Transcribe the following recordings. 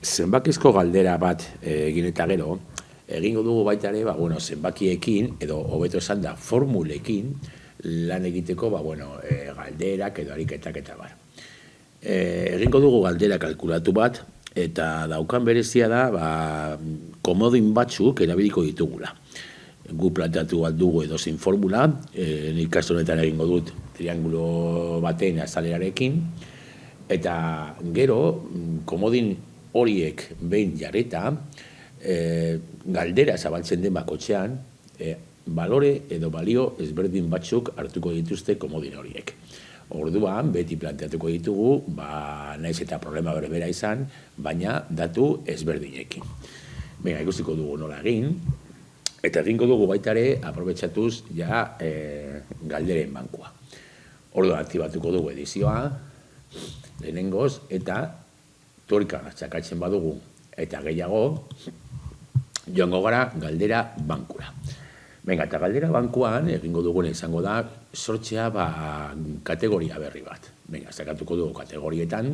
zenbakizko galdera bat egin eta gero, egingo dugu baita ere, zenbakiekin, edo hobeto esan da, formulekin, lan egiteko, galderak edo ariketak eta bar. Egingo dugu galdera kalkulatu bat, eta daukan berezia da, komodin batzuk erabiliko ditugula. Gu planteatu bat dugu edozein formula, nik kasu honetan egingo dut triangulo baten azalerarekin, eta gero, komodin horiek behin jarreta, galdera zabaltzen den bakotxean, balore edo balio ezberdin batzuk hartuko dituzte komodin horiek. Orduan, beti planteatuko ditugu, naiz eta problema berbera izan, baina datu ezberdinekin. Venga, ikustiko dugu nola egin, eta egingo dugu baita ere, aprobetxatuz galderen bankua. Orduan, aktibatuko dugu edizioa, lehenengoz, eta tuerka txakatzen badugu, eta gehiago, joango gara galdera bankura. Venga, eta galdera bankuan, egingo duguna izango da, sortzea kategoria berri bat. Venga, zakatuko dugu kategorietan,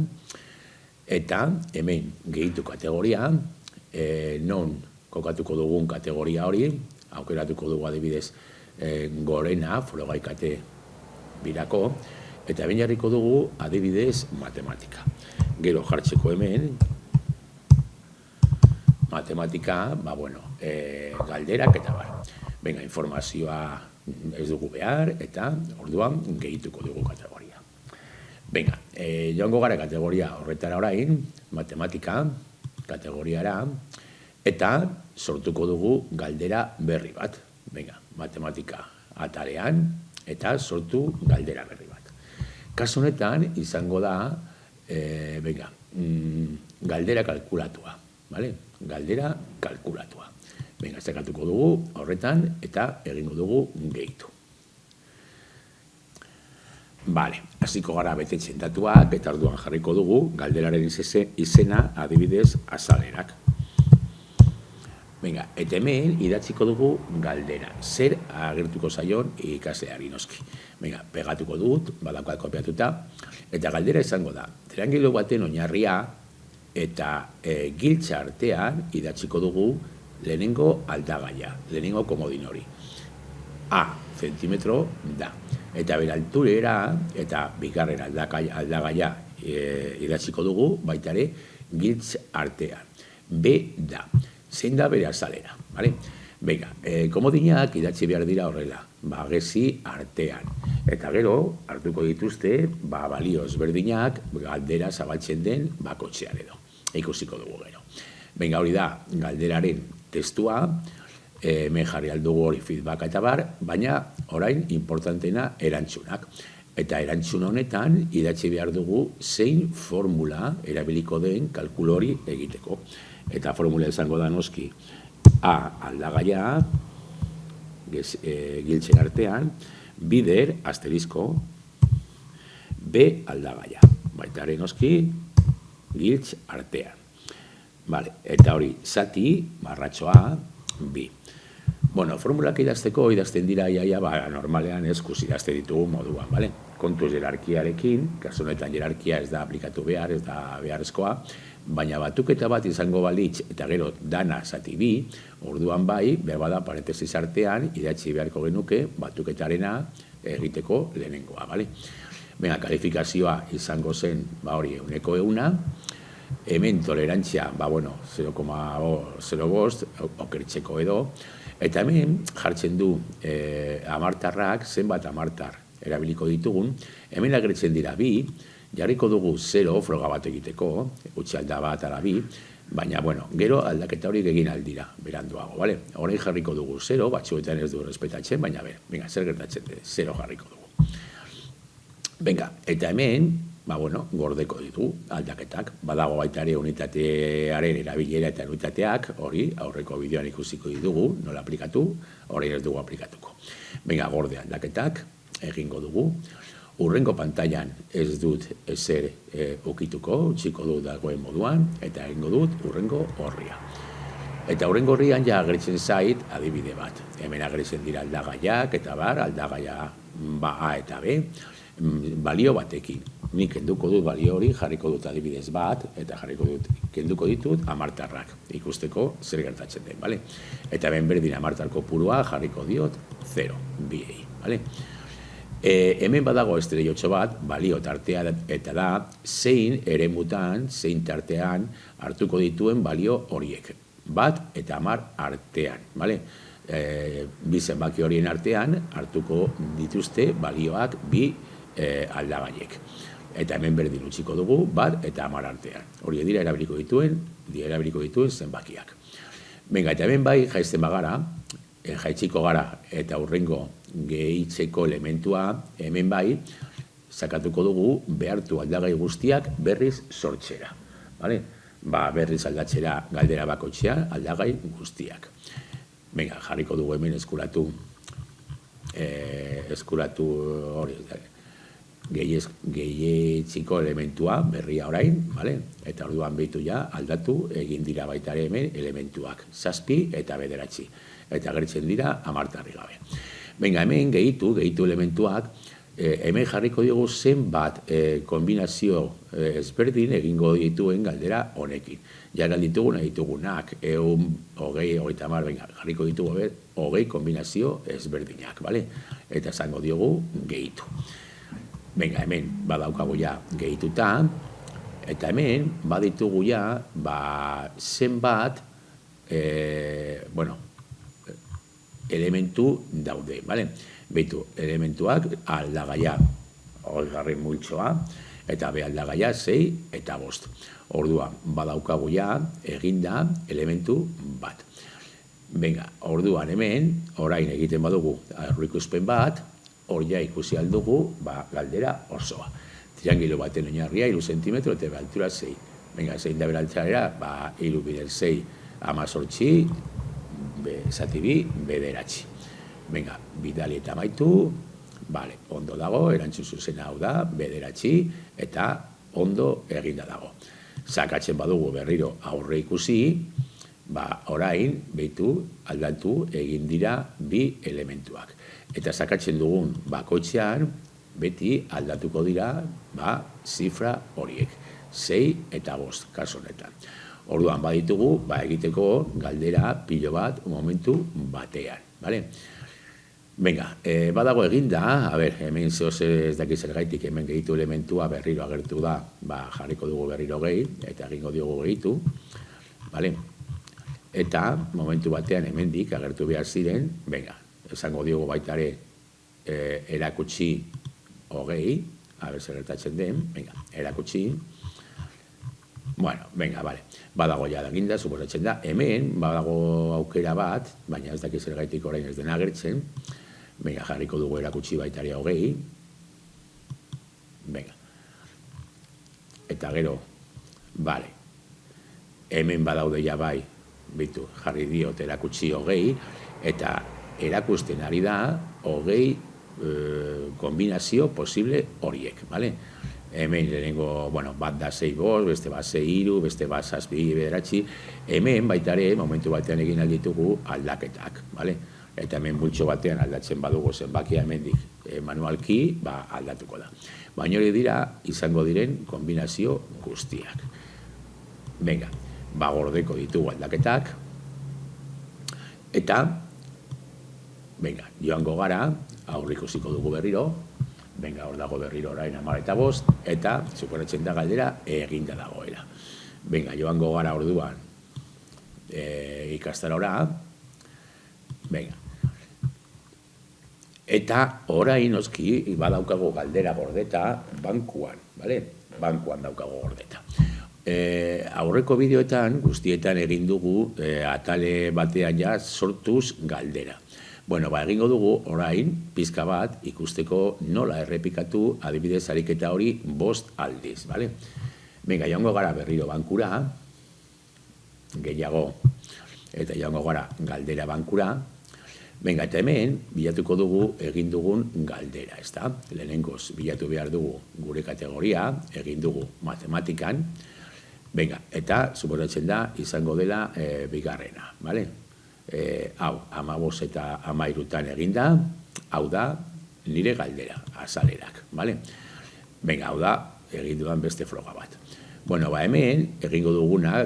eta hemen gehitu kategoria, non kokatuko dugun kategoria hori, aukeratuko dugu adibidez gorena, forogaikate birako, eta behin jarriko dugu adibidez matematika. Gero jartzeko hemen, matematika, galderak eta bar. Venga, informazioa ez dugu behar, eta orduan gehituko dugu kategoria. Venga, joango gara kategoria horretara orain, matematika kategoriara, eta sortuko dugu galdera berri bat. Venga, matematika atalean, eta sortu galdera berri bat. Kasu honetan, izango da, galdera kalkulatua. Galdera kalkulatua. Venga, zakatuko dugu horretan eta egingo dugu gehitu. Hasiko gara betetzen datuak eta orduan jarriko dugu galderaren izena adibidez azalerak. Venga, eta hemen idatziko dugu galdera. Zer agertuko zaion ikasleari noski. Venga, pegatuko dut, badakoat kopiatuta, eta galdera izango da. Triangelo baten oinarria eta giltza artean idatziko dugu lehenengo aldagaia, lehenengo komodin hori. A, zentimetro da. Eta bere alturera eta bigarren aldagaia idatziko dugu, baita ere, giltz artean. B da. Zein da bere azalera. Venga, komodinak idatzi behar dira horrela, gezi artean. Eta gero, hartuko dituzte, balio ezberdinak, galdera zabaltzen den bakotxean edo. Ikusiko dugu gero. Venga, hori da, galderaren testua, hemen jarri aldugu hori feedback eta bar, baina orain importantena erantzunak. Eta erantzun honetan idatzi behar dugu zein formula erabiliko den kalkulu hori egiteko. Eta formula izango da noski A aldagaia, giltzen artean, bider, asterizko, B aldagaia. Baitare noski, giltz artean. Eta hori, zati, marratxoa, bi. Formulak idazten dira normalean eskuz idazte ditugu moduan, kontuz jerarkiarekin, kasu honetan jerarkia ez da aplikatu behar, ez da beharrezkoa, baina batuketa bat izango balitz eta gero dana zati bi, orduan behar bada parentesis artean, idatzi beharko genuke batuketarena egiteko lehenengoa, Venga, kalifikazioa izango zen, hori 100%, hemen tolerantzia, 0,05 okertzeko edo, eta hemen jartzen du amartarrak, zenbat amartar erabiliko ditugun, hemen agertzen dira bi, jarriko dugu 0 froga bat egiteko, utxalda bat ala bi, baina, gero aldaketa hori egin aldira, beranduago, Horrein jarriko dugu 0, batzuetan ez du respetatzen, baina, zer gertatzen, 0 jarriko dugu. Venga, eta hemen, gordeko ditu aldaketak. Badago baita ere unitatearen erabilera eta unitateak, hori, aurreko bideoan ikusiko ditugu, nola aplikatu, horrein ez dugu aplikatuko. Venga, gorde aldaketak, egingo dugu. Urrengo pantailan ez dut ezer ukituko, utziko dut dagoen moduan, eta egingo dut urrengo horria. Eta urrengo horrian agertzen zait adibide bat. Hemen agertzen dira aldagaiak, eta aldagaia A eta B, balio batekin. nik kenduko dut balio hori, jarriko dut adibidez bat, eta kenduko ditut amartarrak, ikusteko zer gertatzen den, bale? Eta hemen berdin amartarko purua jarriko diot 0, biei, bale? Hemen badago estrellotxo bat, balio tartea eta da, zein eremutan, zein tartean hartuko dituen balio horiek. Bat eta 10 artean, bale? Bi zenbaki horien artean hartuko dituzte balioak bi aldagaiek. Eta hemen berdin utziko dugu, bat eta 10 artean. Hori dira erabiliko dituen zenbakiak. Benga, eta hemen bai jaizten bagara, jaitziko gara eta hurrengo gehitzeko elementua hemen bai, sakatuko dugu behartu aldagai guztiak berriz sortzera. Berriz aldatzera galdera bakoitzean aldagai guztiak. Venga, jarriko dugu hemen eskuratu hori, gehietxiko elementua berria orain, eta orduan behitu ja aldatu egin dira baita ere hemen elementuak, 7 eta 9, eta gertzen dira 10 gabe. Venga, hemen gehitu elementuak, hemen jarriko diogu zenbat kombinazio ezberdin egingo dituen galdera honekin. Ja ditugunak, 20, venga, jarriko ditugu 20 kombinazio ezberdinak, eta esango diogu gehitu. Venga, hemen badaukagu ja gehituta, eta hemen baditugu ja zenbat elementu daude, behitu, elementuak aldagaia 20 multzoa, eta be aldagaia 6 eta 5. Orduan, badaukagu ja eginda elementu bat. Venga, orduan hemen, orain egiten badugu aurreikuspen bat, hor ja ikusi aldugu, galdera osoa. Triangelo baten oinarria 3 zentimetro eta altura 6. Venga, zein da beraltzarera, 3 bider 6 18, zati 2, 9. Venga, bidali eta maitu, ondo dago, erantzun zuzena hau da, 9, eta ondo eginda dago. Sakatzen badugu berriro aurre ikusi, orain, behitu, aldatu egin dira 2 elementuak. Eta sakatzen dugun bakoitzean, beti aldatuko dira, zifra horiek, 6 eta 5, kaso honetan. Orduan baditugu, egiteko galdera pilo bat momentu batean, Venga, badago eginda, hemen zehoz ez dakiz zergaitik hemen gehitu elementua berriro agertu da, jarriko dugu berriro gehi, eta egingo diogu gehitu, eta momentu batean hemendik agertu behar ziren, venga, esango diogu baitare erakutsi 20, zer gertatzen den, venga, erakutsi, venga, badago ja daginda, suposatzen da, hemen badago aukera bat, baina ez dakiz zergaitik orain ez dena agertzen, venga, jarriko dugu erakutsi baitare 20, venga, eta gero, hemen badaude ja bai, bitu, jarri diot erakutsi 20, eta erakusten ari da 20 kombinazio posible horiek, hemen lehenengo, bat da 6-5, beste bat 6-3, beste bat 7-9, hemen baitare momentu batean egin alditugu aldaketak, eta hemen bultxo batean aldatzen badugu zenbakia hemendik manualki, aldatuko da. Baina hori dira, izango diren kombinazio guztiak. Venga, gordeko ditugu aldaketak, eta, venga, joango gara, aurrikusiko dugu berriro, venga, hor dago berriro orain 10 eta 5, eta, suposatzen da galdera, eginda dagoela. Venga, joango gara orduan ikastarora, venga. Eta orain oski, badaukago galdera gordeta bankuan, bankuan daukago gordeta. Aurreko bideoetan, guztietan egin dugu atale batean ja sortuz galdera. Egingo dugu orain, pizka bat, ikusteko nola errepikatu adibidez ariketa hori 5 aldiz, Venga, joango gara berriro bankura, gehiago, eta joango gara galdera bankura, venga, eta hemen, bilatuko dugu egin dugun galdera, ezta? Lehenengoz, bilatu behar dugu gure kategoria, egin dugu matematikan, venga, eta, suposatzen da, izango dela bigarrena, hau, 15 eta 13 eginda, hau da, nire galdera, azalerak, venga, hau da, egin dudan beste froga bat. Bueno, hemen, egingo duguna,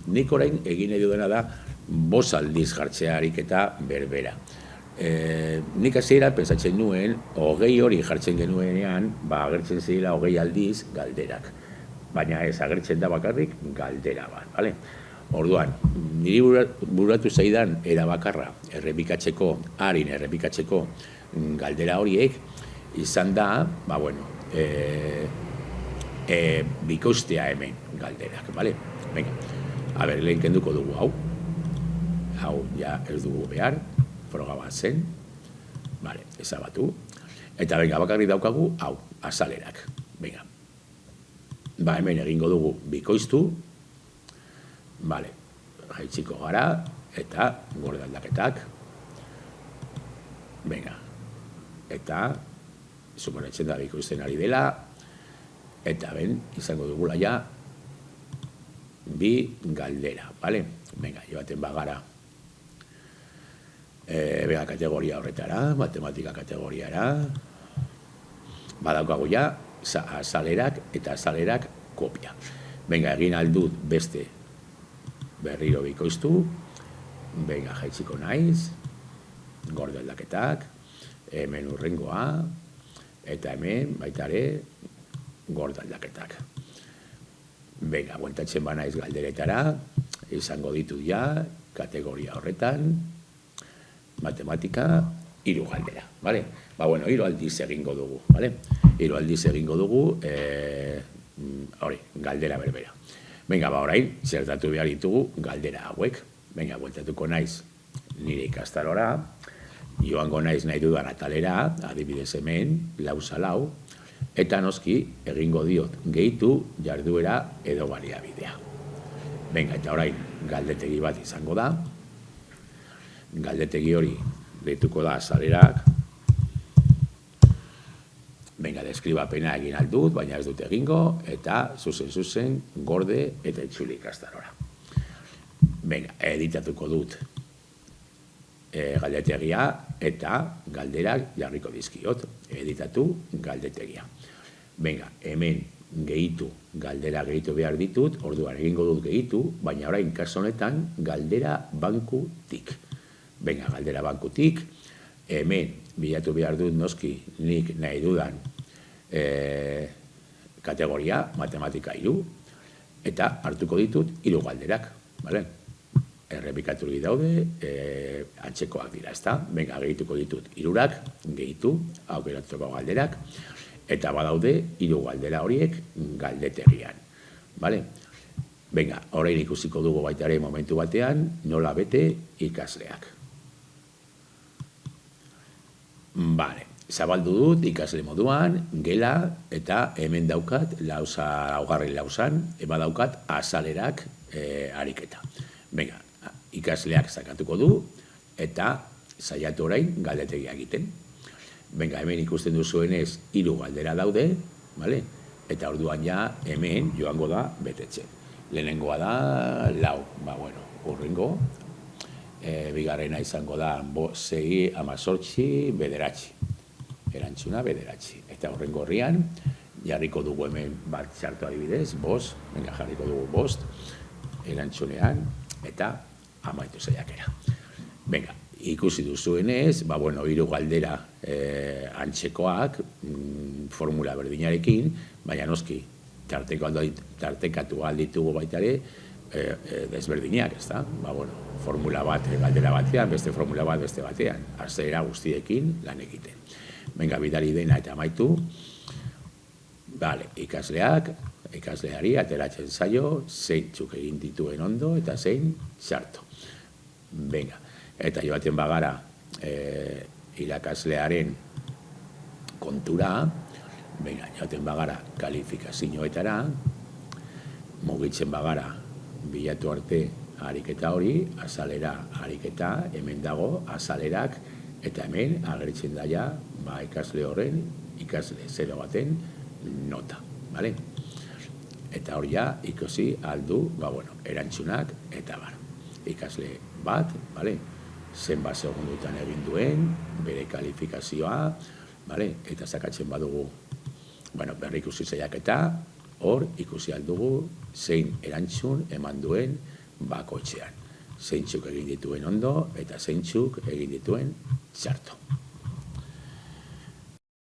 nik orain egin edo dena da, 5 aldiz jartzea ariketa berbera. Nik hasiera pentsatzen nuen, 20 hori jartzen genuenean, agertzen zirela 20 aldiz galderak. Baina ez agertzen da bakarrik galdera bat, bale? Orduan, niri buratu zaidan erabakarra harin errepikatzeko galdera horiek, izan da, bikoiztea hemen galderak, bale? Venga, lehen kenduko dugu hau. Hau, ja ez dugu behar, froga bat zen, bale, ezabatu. Eta venga, bakarrik daukagu, hau, azalerak, venga. Hemen egingo dugu bikoiztu, bale, jaitsiko gara, eta gorde aldaketak, venga, eta suponetzen da bikoizten ari dela, eta ben, izango dugula ja, bi galdera, bale? Venga, joaten bagara, kategoria horretara, matematika kategoriara, badaukagu ja, azalerak eta azalerak kopia. Venga, egin aldut beste berriro bikoiztu, venga, jaitsiko naiz, gorde aldaketak, hemen urrengoa, eta hemen baitare gorde aldaketak. Venga, bueltatzen banaiz galderetara, izango ditu ja, kategoria horretan, matematika, 3 galdera, bale? 3 aldiz egingo dugu, bale? 3 aldiz egingo dugu, hori, galdera berbera. Venga, orain, zertatu behar ditugu galdera hauek. Venga, bueltatuko naiz nire ikastarora, joango naiz nahi dudan atalera, adibidez hemen, 4 eta noski egingo diot gehitu jarduera edo baliabidea. Venga, eta orain galdetegi bat izango da. Galdetegi hori deituko da azalerak. Venga, deskribapena egin aldut, baina ez dut egingo, eta zuzen gorde eta itzuli ikastarora. Venga, editatuko dut galdetegia eta galderak jarriko dizkiot. Editatu galdetegia. Venga, hemen gehitu, galdera gehitu behar ditut, orduan egingo dut gehitu, baina orain kasu honetan galdera bankutik. Venga, galdera bankutik, hemen bilatu behar dut noski nik nahi dudan kategoria, matematika 3, eta hartuko ditut 3 galderak, bale? Errepikatu daude, antzekoak dira, ezta? Venga, gehituko ditut 3, gehitu, aukeratuko galderak, eta badaude 3 galdera horiek galdetegian, bale? Venga, orain ikusiko dugu baitare momentu batean, nola bete ikasleak. Bale, zabaldu dut ikasle moduan, gela, eta hemen daukat, laugarren lauzan, badaukat azalerak ariketa. Venga, ikasleak sakatuko du, eta saiatu orain galdetegia egiten. Venga, hemen ikusten duzuenez 3 galdera daude, bale? Eta orduan ja hemen joango da betetzen. Lehenengoa da 4, urrengo, bigarrena izango da 6, 18, 9. Erantzuna 9. Eta horrengo horrian, jarriko dugu hemen bat txartu adibidez, 5, venga, jarriko dugu 5, erantzunean, eta amaitu saiakera. Venga, ikusi duzuenez, 3 galdera antzekoak, formula berdinarekin, baina noski, tartekatu alditugu baitare, desberdinak, ez da? Formula bat, galdera batean, beste formula bat, beste batean, azera guztiekin lan egiten. Venga, bidali dena eta amaitu. Bale, ikasleari ateratzen zaio, zeintzuk egin dituen ondo eta zein sartu. Venga, eta joaten bagara irakaslearen kontura, venga, joaten bagara kalifikazioetara, mugitzen bagara bilatu arte ariketa hori, azalera ariketa, hemen dago azalerak, eta hemen agertzen daia ikasle horren, ikasle 0 baten nota, bale? Eta hori ja, ikusi aldu, erantzunak eta bar. Ikasle bat, bale? Zenbat segundutan egin duen, bere kalifikazioa, bale? Eta sakatzen badugu bueno, berri ikusi saiaketa, hor ikusi aldugu zein erantzun eman duen bakoitzean. Zeintzuk egin dituen ondo eta zeintzuk egin dituen txarto.